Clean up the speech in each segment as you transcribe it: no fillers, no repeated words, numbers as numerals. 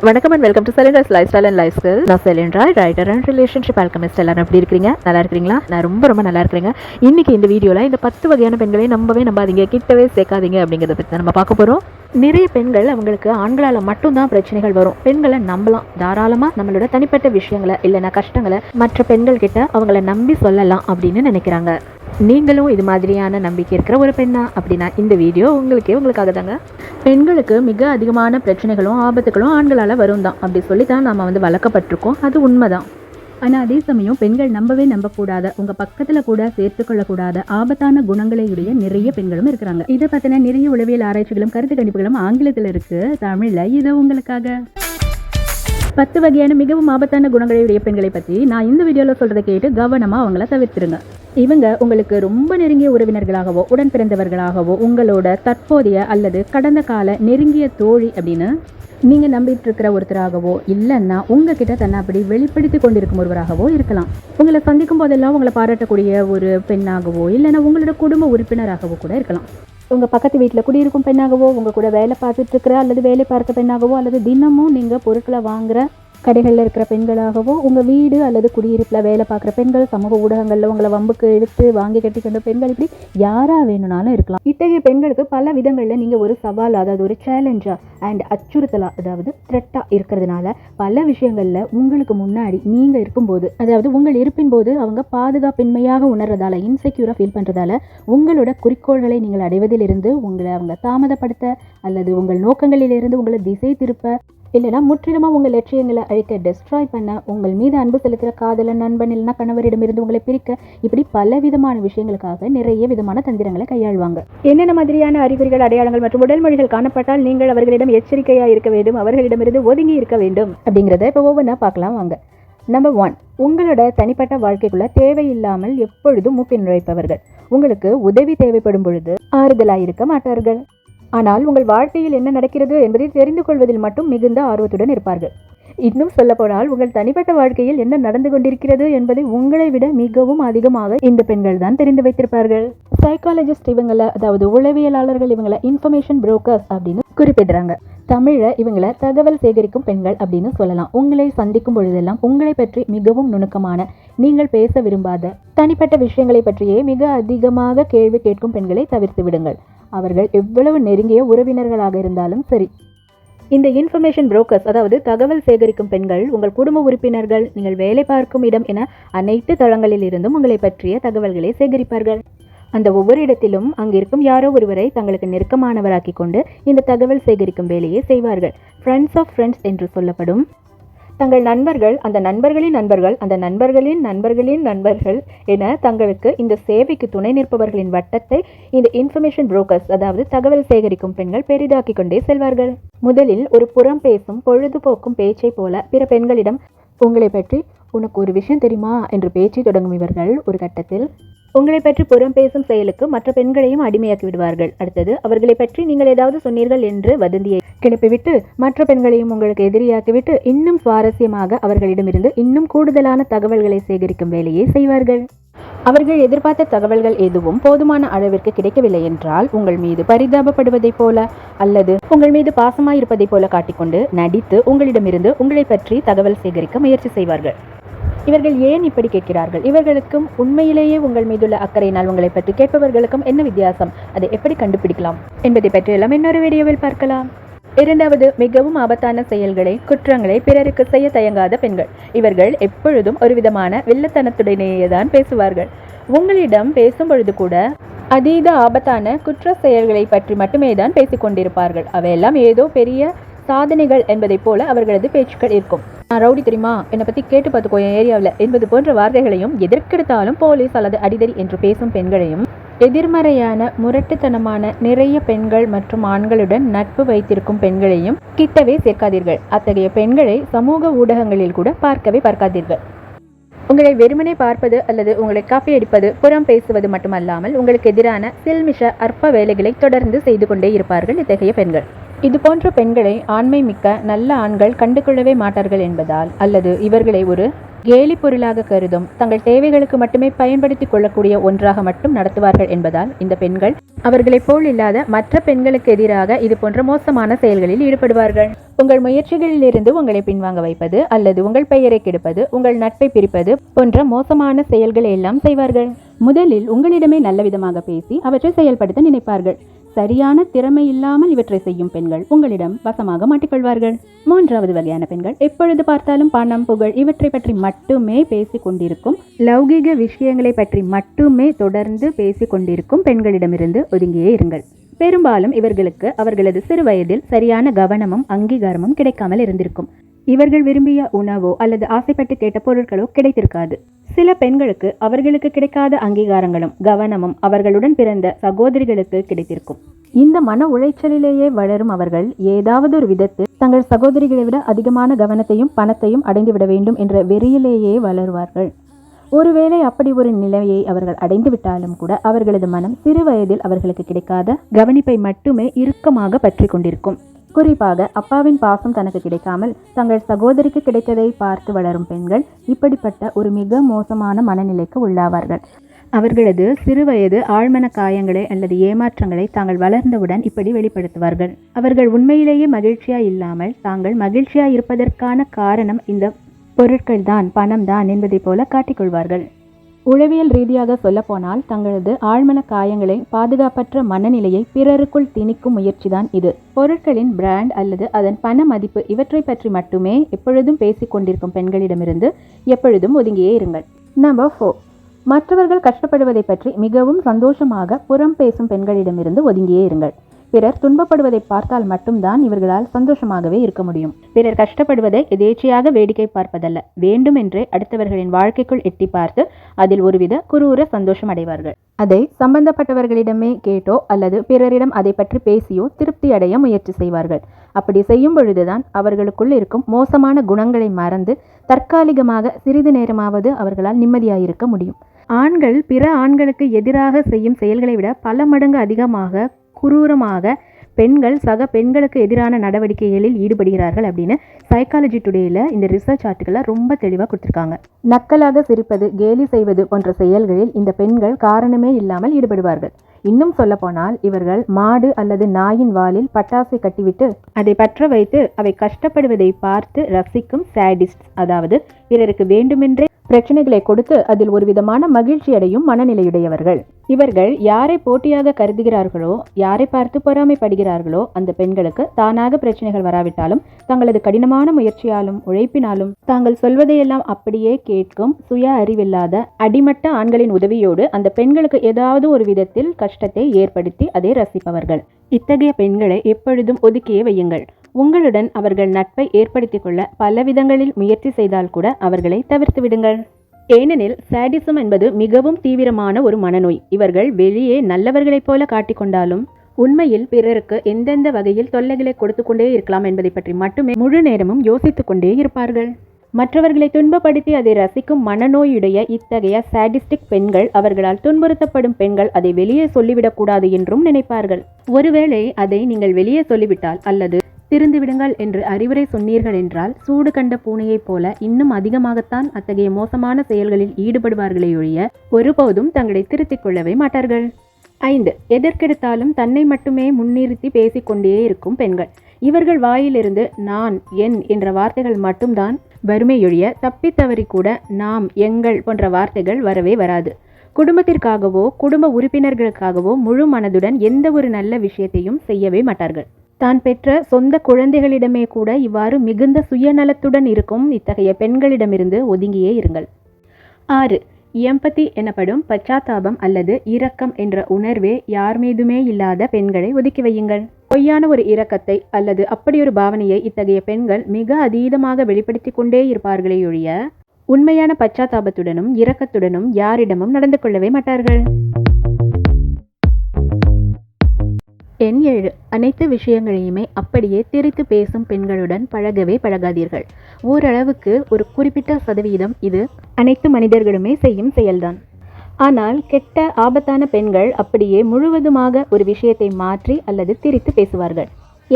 வணக்கம் and welcome to செலின்ராஸ் life style and life skill. நான் செலின்ரா, ரைட்டர் அண்ட் ரிலேஷன்ஷிப் ஆல்கமிஸ்ட். எல்லாரும் எப்படி இருக்கிறீங்க? நல்லா இருக்கிறீங்களா? நான் ரொம்ப நல்லா இருக்கிறேங்க. இன்னைக்கு இந்த வீடியோவில் இந்த 10 வகையான பெண்களை நம்பாதீங்க, கிட்டவே சேர்க்காதீங்க அப்படிங்கிறத பற்றி நம்ம பார்க்க போகிறோம். நிறைய பெண்கள் அவங்களுக்கு ஆண்களால் மட்டும்தான் பிரச்சனைகள் வரும். பெண்களை நம்பலாம், தாராளமாக நம்மளோட தனிப்பட்ட விஷயங்களை இல்லைன்னா கஷ்டங்களை மற்ற பெண்கள் கிட்ட அவங்கள நம்பி சொல்லலாம் அப்படின்னு நினைக்கிறாங்க. நீங்களும் இது மாதிரியான நம்பிக்கை இருக்கிற ஒரு பெண்ணா அப்படின்னா இந்த வீடியோ உங்களுக்காக தாங்க. பெண்களுக்கு மிக அதிகமான பிரச்சனைகளும் ஆபத்துகளும் ஆண்களால் வரும் தான் அப்படி சொல்லி தான் நாம் வளர்க்கப்பட்டிருக்கோம். அது உண்மைதான். ஆனால் அதே சமயம் பெண்கள் நம்பக்கூடாத, உங்கள் பக்கத்தில் கூட சேர்த்துக்கொள்ளக்கூடாத ஆபத்தான குணங்களையுடைய நிறைய பெண்களும் இருக்கிறாங்க. இதை பற்றின நிறைய உளவியல் ஆராய்ச்சிகளும் கருத்து கணிப்புகளும் ஆங்கிலத்தில் இருக்குது. தமிழில் இது உங்களுக்காக 10 வகையான மிகவும் ஆபத்தான குணங்களையுடைய பெண்களை பற்றி நான் இந்த வீடியோவில் சொல்கிறத கேட்டு கவனமாக அவங்கள தவிர்த்துருங்க. இவங்க உங்களுக்கு ரொம்ப நெருங்கிய உறவினர்களாகவோ உடன் பிறந்தவர்களாகவோ உங்களோட தற்போதைய அல்லது கடந்த கால நெருங்கிய தோழி அப்படின்னு நீங்கள் நம்பிட்டு இருக்கிற ஒருத்தராகவோ இல்லைன்னா உங்ககிட்ட தன்னை அப்படி வெளிப்படுத்தி கொண்டிருக்கும் ஒருவராகவோ இருக்கலாம். உங்களை சந்திக்கும் போதெல்லாம் உங்களை பாராட்டக்கூடிய ஒரு பெண்ணாகவோ இல்லைன்னா உங்களோட குடும்ப உறுப்பினராகவோ கூட இருக்கலாம். உங்கள் பக்கத்து வீட்டில் குடியிருக்கும் பெண்ணாகவோ, உங்கள் கூட வேலை பார்த்துட்டு இருக்கிற அல்லது வேலை பார்க்க பெண்ணாகவோ அல்லது தினமும் நீங்கள் பொருட்களை வாங்குகிற கடைகளில் இருக்கிற பெண்களாகவோ, உங்கள் வீடு அல்லது குடியிருப்பில் வேலை பார்க்குற பெண்கள், சமூக ஊடகங்களில் உங்களை வம்புக்கு எடுத்து வாங்கி கட்டி கொண்ட பெண்கள், இப்படி யாராக வேணும்னாலும் இருக்கலாம். இத்தகைய பெண்களுக்கு பல விதங்களில் நீங்கள் ஒரு சவால், அதாவது ஒரு சேலஞ்சாக அண்ட் அச்சுறுத்தலாக, அதாவது த்ரெட்டாக இருக்கிறதுனால பல விஷயங்களில் உங்களுக்கு முன்னாடி நீங்கள் இருக்கும்போது, அதாவது உங்கள் இருப்பின் போது அவங்க பாதுகாப்பின்மையாக உணர்றதால, இன்செக்யூராக ஃபீல் பண்ணுறதால உங்களோட குறிக்கோள்களை நீங்கள் அடைவதிலிருந்து உங்களை அவங்க தாமதப்படுத்த அல்லது உங்கள் நோக்கங்களிலிருந்து உங்களை திசை திருப்ப இல்லைனா முற்றிலுமாக உங்கள் லட்சியங்களை அழிக்க, டெஸ்ட்ராய் பண்ண, உங்கள் மீது அன்பு செலுத்துகிற காதலன், நண்பன் இல்லைனா கணவரிடமிருந்து உங்களை பிரிக்க, இப்படி பல விதமான விஷயங்களுக்காக நிறைய விதமான தந்திரங்களை கையாள்வாங்க. என்னென்ன மாதிரியான அறிகுறிகள், அடையாளங்கள் மற்றும் உடல் மொழிகள் காணப்பட்டால் நீங்கள் அவர்களிடம் எச்சரிக்கையாக இருக்க வேண்டும், அவர்களிடமிருந்து ஒதுங்கி இருக்க வேண்டும் அப்படிங்கிறத இப்போ ஒவ்வொன்றா பார்க்கலாம் வாங்க. நம்பர் 1, உங்களோட தனிப்பட்ட வாழ்க்கைக்குள்ள தேவையில்லாமல் எப்பொழுதும் மூக்கில் நுழைப்பவர்கள். உங்களுக்கு உதவி தேவைப்படும் பொழுது ஆறுதலாக இருக்க மாட்டார்கள். ஆனால் உங்கள் வாழ்க்கையில் என்ன நடக்கிறது என்பதை தெரிந்து கொள்வதில் மட்டும் மிகுந்த ஆர்வத்துடன் இருப்பார்கள். இன்னும் சொல்லப்போனால் உங்கள் தனிப்பட்ட வாழ்க்கையில் என்ன நடந்து கொண்டிருக்கிறது என்பதை உங்களை விட மிகவும் அதிகமாக இந்த பெண்கள் தான் தெரிந்து வைத்திருப்பார்கள். சைக்காலஜிஸ்ட் இவங்களை, அதாவது உளவியலாளர்கள் இவங்களை இன்ஃபர்மேஷன் புரோக்கர்ஸ் அப்படின்னு குறிப்பிடுறாங்க. தமிழை இவங்களை தகவல் சேகரிக்கும் பெண்கள் அப்படின்னு சொல்லலாம். உங்களை சந்திக்கும் பொழுதெல்லாம் உங்களை பற்றி மிகவும் நுணுக்கமான, நீங்கள் பேச விரும்பாத தனிப்பட்ட விஷயங்களை பற்றியே மிக அதிகமாக கேள்வி கேட்கும் பெண்களை தவிர்த்து விடுங்கள். அவர்கள் எவ்வளவு நெருங்கிய உறவினர்களாக இருந்தாலும் சரி. இந்த இன்ஃபர்மேஷன் புரோக்கர்ஸ், அதாவது தகவல் சேகரிக்கும் பெண்கள், உங்கள் குடும்ப உறுப்பினர்கள், நீங்கள் வேலை பார்க்கும் இடம் என அனைத்து தளங்களில் இருந்தும் உங்களை பற்றிய தகவல்களை சேகரிப்பார்கள். அந்த ஒவ்வொரு இடத்திலும் அங்கிருக்கும் யாரோ ஒருவரை தங்களுக்கு நெருக்கமானவராக்கி கொண்டு இந்த தகவல் சேகரிக்கும் வேலையை செய்வார்கள். ஃப்ரெண்ட்ஸ் ஆஃப் ஃப்ரெண்ட்ஸ் என்று சொல்லப்படும் தங்கள் நண்பர்கள், அந்த நண்பர்களின் நண்பர்கள், அந்த நண்பர்களின் நண்பர்களின் நண்பர்கள் என தங்களுக்கு இந்த சேவைக்கு துணை நிற்பவர்களின் வட்டத்தை இந்த இன்ஃபர்மேஷன் புரோக்கர்ஸ், அதாவது தகவல் சேகரிக்கும் பெண்கள் பெரிதாக்கி கொண்டே செல்வார்கள். முதலில் ஒரு புறம் பேசும் பொழுதுபோக்கும் பேச்சை போல பிற பெண்களிடம் உங்களை பற்றி உனக்கு ஒரு விஷயம் தெரியுமா என்று பேச்சை தொடங்கும் இவர்கள் ஒரு கட்டத்தில் உங்களை பற்றி புறம் பேசும் செயலுக்கு மற்ற பெண்களையும் அடிமையாக்கி விடுவார்கள். அடுத்தது அவர்களை பற்றி நீங்கள் ஏதாவது சொன்னீர்கள் என்று வதந்தியை கிளப்பிவிட்டு மற்ற பெண்களையும் உங்களுக்கு எதிரியாக்கிவிட்டு இன்னும் சுவாரஸ்யமாக அவர்களிடமிருந்து இன்னும் கூடுதலான தகவல்களை சேகரிக்கும் வேலையை செய்வார்கள். அவர்கள் எதிர்பார்த்த தகவல்கள் எதுவும் போதுமான அளவிற்கு கிடைக்கவில்லை என்றால் உங்கள் மீது பரிதாபப்படுவதைப் போல அல்லது உங்கள் மீது பாசமாயிருப்பதைப் போல காட்டிக்கொண்டு நடித்து உங்களிடமிருந்து உங்களை பற்றி தகவல் சேகரிக்க முயற்சி செய்வார்கள். இவர்கள் ஏன் இப்படி கேட்கிறார்கள்? இவர்களுக்கும் உண்மையிலேயே உங்கள் மீதுள்ள அக்கறையினால் உங்களை பற்றி கேட்பவர்களுக்கும் என்ன வித்தியாசம், அதை எப்படி கண்டுபிடிக்கலாம் என்பதை பற்றி எல்லாம் இன்னொரு வீடியோவில் பார்க்கலாம். 2வது, மிகவும் ஆபத்தான செயல்களை, குற்றங்களை பிறருக்கு செய்ய தயங்காத பெண்கள். இவர்கள் எப்பொழுதும் ஒரு விதமான வில்லத்தனத்துடனேயே தான் பேசுவார்கள். உங்களிடம் பேசும் பொழுது கூட அதீத ஆபத்தான குற்ற செயல்களை பற்றி மட்டுமே தான் பேசிக்கொண்டிருப்பார்கள். அவையெல்லாம் ஏதோ பெரிய சாதனைகள் என்பதைப் போல அவர்களது பேச்சுக்கள் இருக்கும். நான் ரவுடி தெரியுமா, என்னை பற்றி கேட்டு பார்த்துக்கோ என் ஏரியாவில் என்பது போன்ற வார்த்தைகளையும், எதற்கெடுத்தாலும் போலீஸ் அல்லது அடிதடி என்று பேசும் பெண்களையும், எதிர்மறையான முரட்டுத்தனமான நிறைய பெண்கள் மற்றும் ஆண்களுடன் நட்பு வைத்திருக்கும் பெண்களையும் கிட்டவே சேர்க்காதீர்கள். அத்தகைய பெண்களை சமூக ஊடகங்களில் கூட பார்க்காதீர்கள். உங்களை வெறுமனே பார்ப்பது அல்லது உங்களை காப்பி அடிப்பது, புறம் பேசுவது மட்டுமல்லாமல் உங்களுக்கு எதிரான சில்மிஷ அற்ப வேலைகளை தொடர்ந்து செய்து கொண்டே இருப்பார்கள் இத்தகைய பெண்கள். இது போன்ற பெண்களை ஆண்மை மிக்க நல்ல ஆண்கள் கண்டுகொள்ளவே மாட்டார்கள் என்பதால் அல்லது இவர்களை ஒரு கேலி பொருளாக கருதும், தங்கள் தேவைகளுக்கு மட்டுமே பயன்படுத்திக் கொள்ளக்கூடிய ஒன்றாக மட்டும் நடத்துவார்கள் என்பதால் இந்த பெண்கள் அவர்களைப் போல் இல்லாத மற்ற பெண்களுக்கு எதிராக இது போன்ற மோசமான செயல்களில் ஈடுபடுவார்கள். உங்கள் முயற்சிகளில் இருந்து உங்களை பின்வாங்க வைப்பது அல்லது உங்கள் பெயரை கெடுப்பது, உங்கள் நட்பை பிரிப்பது போன்ற மோசமான செயல்களை எல்லாம் செய்வார்கள். முதலில் உங்களிடமே நல்ல விதமாக பேசி அவற்றை செயல்படுத்த நினைப்பார்கள். சரியான திறமை இல்லாமல் இவற்றை செய்யும் பெண்கள் உங்களிடம் வசமாக மாட்டிக்கொள்வார்கள். மூன்றாவது வகையான பெண்கள் எப்பொழுது பார்த்தாலும் பணம், புகழ் இவற்றை பற்றி மட்டுமே பேசிக் கொண்டிருக்கும், லௌகீக விஷயங்களை பற்றி மட்டுமே தொடர்ந்து பேசிக் கொண்டிருக்கும் பெண்களிடமிருந்து ஒதுங்கியே இருங்கள். பெரும்பாலும் இவர்களுக்கு அவர்களது சிறு வயதில் சரியான கவனமும் அங்கீகாரமும் கிடைக்காமல் இருந்திருக்கும். இவர்கள் விரும்பிய உணவோ அல்லது ஆசைப்பட்டு கேட்ட பொருட்களோ கிடைத்திருக்காது. சில பெண்களுக்கு அவர்களுக்கு கிடைக்காத அங்கீகாரங்களும் கவனமும் அவர்களுடன் பிறந்த சகோதரிகளுக்கு கிடைத்திருக்கும். இந்த மன உளைச்சலிலேயே வளரும் அவர்கள் ஏதாவது ஒரு விதத்தில் தங்கள் சகோதரிகளை விட அதிகமான கவனத்தையும் பணத்தையும் அடைந்துவிட வேண்டும் என்ற வெறியிலேயே வளருவார்கள். ஒருவேளை அப்படி ஒரு நிலையை அவர்கள் அடைந்து விட்டாலும் கூட அவர்களது மனம் சிறு வயதில் அவர்களுக்கு கிடைக்காத கவனிப்பை மட்டுமே இறுக்கமாக பற்றி கொண்டிருக்கும். குறிப்பாக அப்பாவின் பாசம் தனக்கு கிடைக்காமல் தங்கள் சகோதரிக்கு கிடைத்ததை பார்த்து வளரும் பெண்கள் இப்படிப்பட்ட ஒரு மிக மோசமான மனநிலைக்கு உள்ளாவார்கள். அவர்களது சிறுவயது ஆழ்மன காயங்களை அல்லது ஏமாற்றங்களை தாங்கள் வளர்ந்தவுடன் இப்படி வெளிப்படுத்துவார்கள். அவர்கள் உண்மையிலேயே மகிழ்ச்சியா இல்லாமல் தாங்கள் மகிழ்ச்சியா இருப்பதற்கான காரணம் இந்த பொருட்கள் தான், பணம் தான் என்பதை போல காட்டிக்கொள்வார்கள். உளவியல் ரீதியாக சொல்லப்போனால் தங்களது ஆழ்மன காயங்களை, பாதுகாப்பற்ற மனநிலையை பிறருக்குள் திணிக்கும் முயற்சிதான் இது. பொருட்களின் பிராண்ட் அல்லது அதன் பண மதிப்பு இவற்றை பற்றி மட்டுமே எப்பொழுதும் பேசிக் கொண்டிருக்கும் பெண்களிடமிருந்து எப்பொழுதும் ஒதுங்கியே இருங்கள். நம்பர் 4, மற்றவர்கள் கஷ்டப்படுவதை பற்றி மிகவும் சந்தோஷமாக புறம் பேசும் பெண்களிடமிருந்து ஒதுங்கியே இருங்கள். பிறர் துன்பப்படுவதை பார்த்தால் மட்டும்தான் இவர்களால் சந்தோஷமாகவே இருக்க முடியும். பிறர் கஷ்டப்படுவதை எதேச்சையாக வேடிக்கை பார்ப்பதல்ல, வேண்டுமென்றே அடுத்தவர்களின் வாழ்க்கைக்குள் எட்டி பார்த்து அதில் ஒருவித குரூர சந்தோஷம் அடைவார்கள். அதை சம்பந்தப்பட்டவர்களிடமே கேட்டோ அல்லது பிறரிடம் அதை பற்றி பேசியோ திருப்தி அடைய முயற்சி செய்வார்கள். அப்படி செய்யும் பொழுதுதான் அவர்களுக்குள் இருக்கும் மோசமான குணங்களை மறந்து தற்காலிகமாக சிறிது நேரமாவது அவர்களால் நிம்மதியாயிருக்க முடியும். ஆண்கள் பிற ஆண்களுக்கு எதிராக செய்யும் செயல்களை விட பல மடங்கு அதிகமாக குரூரமாக பெண்கள் சக பெண்களுக்கு எதிரான நடவடிக்கைகளில் ஈடுபடுகிறார்கள் அப்படின்னு சைக்காலஜி டுடேயில் இந்த ரிசர்ச் ஆர்டிக்கலை ரொம்ப தெளிவாக கொடுத்துருக்காங்க. நக்கலாக சிரிப்பது, கேலி செய்வது போன்ற செயல்களில் இந்த பெண்கள் காரணமே இல்லாமல் ஈடுபடுவார்கள். இன்னும் சொல்லப்போனால் இவர்கள் மாடு அல்லது நாயின் வாலில் பட்டாசை கட்டிவிட்டு அதை பற்ற வைத்து அவை கஷ்டப்படுவதை பார்த்து ரசிக்கும் சாடிஸ்ட், அதாவது பிறருக்கு வேண்டுமென்றே பிரச்சனைகளை கொடுத்து அதில் ஒரு விதமான மகிழ்ச்சி அடையும் மனநிலையுடையவர்கள். இவர்கள் யாரை போட்டியாக கருதுகிறார்களோ, யாரை பார்த்து பொறாமைப்படுகிறார்களோ அந்த பெண்களுக்கு தானாக பிரச்சனைகள் வராவிட்டாலும் தங்களது கடினமான முயற்சியாலும் உழைப்பினாலும் தாங்கள் சொல்வதையெல்லாம் அப்படியே கேட்கும் சுய அறிவில்லாத அடிமட்ட ஆண்களின் உதவியோடு அந்த பெண்களுக்கு ஏதாவது ஒரு விதத்தில் கஷ்டத்தை ஏற்படுத்தி அதை ரசிப்பவர்கள். இத்தகைய பெண்களை எப்பொழுதும் ஒதுக்கியே வையுங்கள். உங்களுடன் அவர்கள் நட்பை ஏற்படுத்திக் கொள்ள பல விதங்களில் முயற்சி செய்தால் கூட அவர்களை தவிர்த்து விடுங்கள். ஏனெனில் சாடிசம் என்பது மிகவும் தீவிரமான ஒரு மனநோய். இவர்கள் வெளியே நல்லவர்களைப் போல காட்டிக்கொண்டாலும் உண்மையில் பிறருக்கு எந்தெந்த வகையில் தொல்லைகளை கொடுத்து கொண்டே இருக்கலாம் என்பதை பற்றி மட்டுமே முழு நேரமும் யோசித்து கொண்டே இருப்பார்கள். மற்றவர்களை துன்பப்படுத்தி அதை ரசிக்கும் மனநோயுடைய இத்தகைய சாடிஸ்டிக் பெண்கள் அவர்களால் துன்புறுத்தப்படும் பெண்கள் அதை வெளியே சொல்லிவிடக்கூடாது என்றும் நினைப்பார்கள். ஒருவேளை அதை நீங்கள் வெளியே சொல்லிவிட்டால் அல்லது திருந்து விடுங்கள் என்று அறிவுரை சொன்னீர்கள் என்றால் சூடு கண்ட பூனையைப் போல இன்னும் அதிகமாகத்தான் அத்தகைய மோசமான செயல்களில் ஈடுபடுவார்களே ஒழிய ஒருபோதும் தங்களை திருத்திக் கொள்ளவே மாட்டார்கள். 5, எதற்கெடுத்தாலும் தன்னை மட்டுமே முன்னிறுத்தி பேசிக்கொண்டே இருக்கும் பெண்கள். இவர்கள் வாயிலிருந்து நான், என் என்ற வார்த்தைகள் மட்டும்தான் வறுமையொழிய தப்பித்தவறி கூட நாம், எங்கள் போன்ற வார்த்தைகள் வரவே வராது. குடும்பத்திற்காகவோ குடும்ப உறுப்பினர்களுக்காகவோ முழு மனதுடன் எந்த ஒரு நல்ல விஷயத்தையும் செய்யவே மாட்டார்கள். தான் பெற்ற சொந்த குழந்தைகளிடமே கூட இவ்வாறு மிகுந்த சுயநலத்துடன் இருக்கும் இத்தகைய பெண்களிடமிருந்து ஒதுங்கியே இருங்கள். 6, எம்பதி எனப்படும் பச்சாத்தாபம் அல்லது இரக்கம் என்ற உணர்வே யார் மீதுமே இல்லாத பெண்களை ஒதுக்கி வையுங்கள். பொய்யான ஒரு இரக்கத்தை அல்லது அப்படியொரு பாவனையை இத்தகைய பெண்கள் மிக அதீதமாக வெளிப்படுத்தி கொண்டே இருப்பார்களே ஒழிய உண்மையான பச்சாத்தாபத்துடனும் இரக்கத்துடனும் யாரிடமும் நடந்து கொள்ளவே மாட்டார்கள். எண் 7, அனைத்து விஷயங்களையுமே அப்படியே திரித்து பேசும் பெண்களுடன் பழகவே பழகாதீர்கள். ஓரளவுக்கு ஒரு குறிப்பிட்ட சதவீதம் இது அனைத்து மனிதர்களுமே செய்யும் செயல்தான். ஆனால் கெட்ட ஆபத்தான பெண்கள் அப்படியே முழுவதுமாக ஒரு விஷயத்தை மாற்றி அல்லது திரித்து பேசுவார்கள்.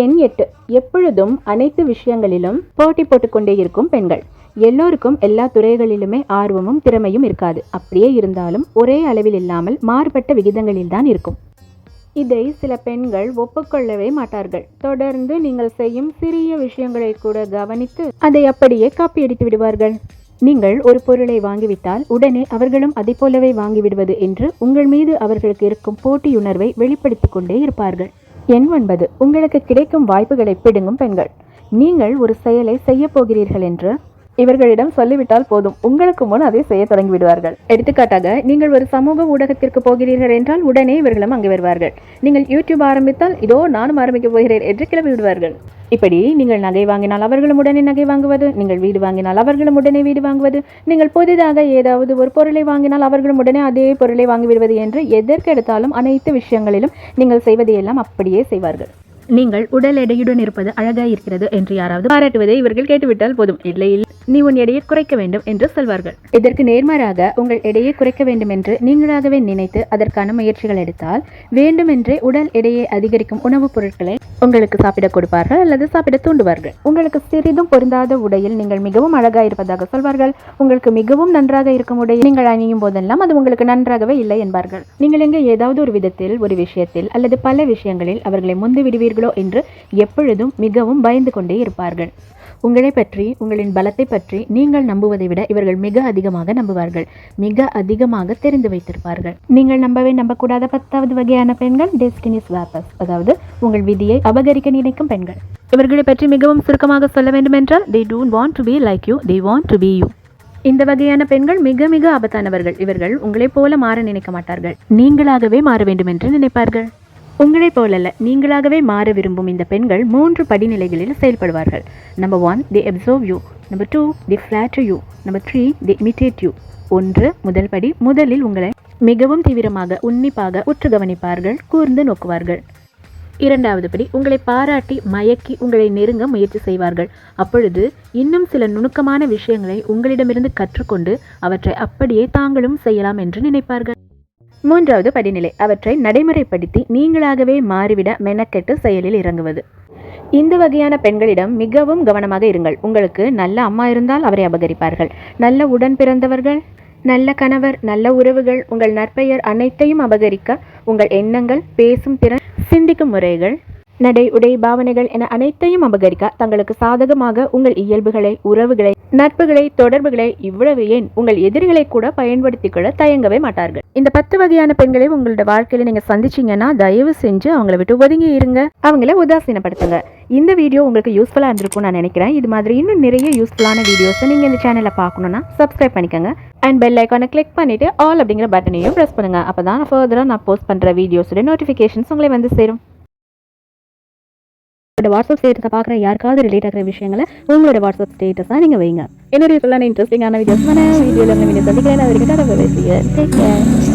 எண் 8. எப்பொழுதும் அனைத்து விஷயங்களிலும் போட்டி போட்டுக்கொண்டே இருக்கும் பெண்கள். எல்லோருக்கும் எல்லா துறைகளிலுமே ஆர்வமும் திறமையும் இருக்காது. அப்படியே இருந்தாலும் ஒரே அளவில் இல்லாமல் மாறுபட்ட விகிதங்களில்தான் இருக்கும். இதை சில பெண்கள் ஒப்புக்கொள்ளவே மாட்டார்கள். தொடர்ந்து நீங்கள் செய்யும் சிறிய விஷயங்களை கூட கவனித்து அதை அப்படியே காப்பியடித்து விடுவார்கள். நீங்கள் ஒரு பொருளை வாங்கிவிட்டால் உடனே அவர்களும் அதை போலவே வாங்கிவிடுவது என்று உங்கள் மீது அவர்களுக்கு இருக்கும் போட்டியுணர்வை வெளிப்படுத்திக் கொண்டே இருப்பார்கள். எண் 9. உங்களுக்கு கிடைக்கும் வாய்ப்புகளை பிடுங்கும் பெண்கள். நீங்கள் ஒரு செயலை செய்ய போகிறீர்கள் என்று இவர்களிடம் சொல்லிவிட்டால் போதும், உங்களுக்கு முன் அதை செய்ய தொடங்கி விடுவார்கள். எடுத்துக்காட்டாக, நீங்கள் ஒரு சமூக ஊடகத்திற்கு போகிறீர்கள் என்றால் உடனே இவர்களும் அங்கே வருவார்கள். நீங்கள் யூடியூப் ஆரம்பித்தால் இதோ நானும் ஆரம்பிக்க போகிறேன் என்று கிளம்பி விடுவார்கள். இப்படி நீங்கள் நகை வாங்கினால் அவர்களும் உடனே நகை வாங்குவது, நீங்கள் வீடு வாங்கினால் அவர்களும் உடனே வீடு வாங்குவது, நீங்கள் புதிதாக ஏதாவது ஒரு பொருளை வாங்கினால் அவர்களும் உடனே அதே பொருளை வாங்கிவிடுவது என்று எதற்கெடுத்தாலும் அனைத்து விஷயங்களிலும் நீங்கள் செய்வதையெல்லாம் அப்படியே செய்வார்கள். நீங்கள் உடல் எடையுடன் இருப்பது அழகாய் இருக்கிறது என்று யாராவது பாராட்டுவதை இவர்கள் கேட்டுவிட்டால் போதும், இல்லை நீ உன் எடையை குறைக்க வேண்டும் என்று சொல்வார்கள். இதற்கு நேர்மாறாக உங்கள் எடையை குறைக்க வேண்டும் என்று நீங்களாகவே நினைத்து அதற்கான முயற்சிகள் எடுத்தால் வேண்டுமென்றே உடல் எடையை அதிகரிக்கும் உணவுப் பொருட்களை உங்களுக்கு சாப்பிட கொடுப்பார்கள் அல்லது சாப்பிட தூண்டுவார்கள். உங்களுக்கு சிறிதும் பொருந்தாத உடையில் நீங்கள் மிகவும் அழகாக இருப்பதாக சொல்வார்கள். உங்களுக்கு மிகவும் நன்றாக இருக்கும் உடையில் நீங்கள் அணியும் போதெல்லாம் அது உங்களுக்கு நன்றாகவே இல்லை என்பார்கள். நீங்கள் எங்கே ஏதாவது ஒரு விதத்தில், ஒரு விஷயத்தில் அல்லது பல விஷயங்களில் அவர்களை முந்தி விடுவீர்களோ என்று எப்பொழுதும் மிகவும் பயந்து கொண்டே இருப்பார்கள். உங்களை பற்றி, உங்களின் பலத்தை பற்றி நீங்கள் நம்புவதை விட இவர்கள் மிக அதிகமாக நம்புவார்கள். மிக அதிகமாக தெரிந்து வைத்திருப்பார்கள். நீங்கள் நம்பவே நம்பக்கூடாத 10வது வகையான பெண்கள் டெஸ்டினி ஸ்வாப்பர்ஸ், அதாவது உங்கள் விதியை அபகரிக்க நினைக்கும் பெண்கள். இவர்களை பற்றி மிகவும் சுருக்கமாக சொல்ல வேண்டும் என்றால், they don't want to be like you, they want to be you. இந்த வகையான பெண்கள் மிக மிக ஆபத்தானவர்கள். இவர்கள் உங்களைப் போல மாற நினைக்க மாட்டார்கள், நீங்களாகவே மாற வேண்டும் என்று நினைப்பார்கள். உங்களைப் போலல்ல, நீங்களாகவே மாற விரும்பும் இந்த பெண்கள் 3 படிநிலைகளில் செயல்படுவார்கள். Number 1, they observe you. Number 2, they flatter you. Number 3, they imitate you. 1. முதல் படி, முதலில் உங்களை மிகவும் தீவிரமாக, உன்னிப்பாக உற்று கவனிப்பார்கள், கூர்ந்து நோக்குவார்கள். 2வது படி, உங்களை பாராட்டி மயக்கி உங்களை நெருங்க முயற்சி செய்வார்கள். அப்பொழுது இன்னும் சில நுணுக்கமான விஷயங்களை உங்களிடமிருந்து கற்றுக்கொண்டு அவற்றை அப்படியே தாங்களும் செய்யலாம் என்று நினைப்பார்கள். 3வது படிநிலை, அவற்றை நடைமுறைப்படுத்தி நீங்களாகவே மாறிவிட மெனக்கெட்டு செயலில் இறங்குவது. இந்த வகையான பெண்களிடம் மிகவும் கவனமாக இருங்கள். உங்களுக்கு நல்ல அம்மா இருந்தால் அவரை அபகரிப்பார்கள். நல்ல உடன் பிறந்தவர்கள், நல்ல கணவர், நல்ல உறவுகள், உங்கள் நற்பெயர் அனைத்தையும் அபகரிக்க உங்கள் எண்ணங்கள், பேசும் திறன், சிந்திக்கும் முறைகள், நடை, உடை, பாவனைகள் என அனைத்தையும் அபகரிக்க தங்களுக்கு சாதகமாக உங்கள் இயல்புகளை, உறவுகளை, நட்புகளை, தொடர்புகளை, இவ்வளவு ஏன் உங்கள் எதிரிகளை கூட பயன்படுத்திக் கொள்ள தயங்கவே மாட்டார்கள். இந்த 10 வகையான பெண்களை உங்களோட வாழ்க்கையில நீங்க சந்திச்சீங்கன்னா தயவு செஞ்சு அவங்களை விட்டு ஒதுங்கி இருங்க, அவங்கள உதாசீனப்படுத்துங்க. இந்த வீடியோ உங்களுக்கு யூஸ்ஃபுல்லா இருந்திருக்கும் நான் நினைக்கிறேன். இது மாதிரி இன்னும் நிறைய யூஸ்ஃபுல்லான வீடியோஸை நீங்க இந்த சேனல்ல பார்க்கணும்னா சப்ஸ்கிரைப் பண்ணிக்கோங்க. அண்ட் பெல் ஐக்கானை கிளிக் பண்ணிட்டு ஆல் அப்படிங்கிற பட்டனையும் பிரஸ் பண்ணுங்க. அப்பதான் ஃபர்தரா நான் போஸ்ட் பண்ற வீடியோஸோட நோட்டிஃபிகேஷன்ஸ் உங்களை வந்து சேரும். வாட்ஸ்அப் ஸ்டேட்டஸை பார்க்குற யாருக்காவது ரிலேட் ஆகிற விஷயங்களை உங்களோட வாட்ஸ்அப் ஸ்டேட்டஸாக நீங்கள் வைங்க. என்னுடைய இன்ட்ரெஸ்டிங்கான வீடியோஸ் வீடியோவில் சந்திக்கிறேன்.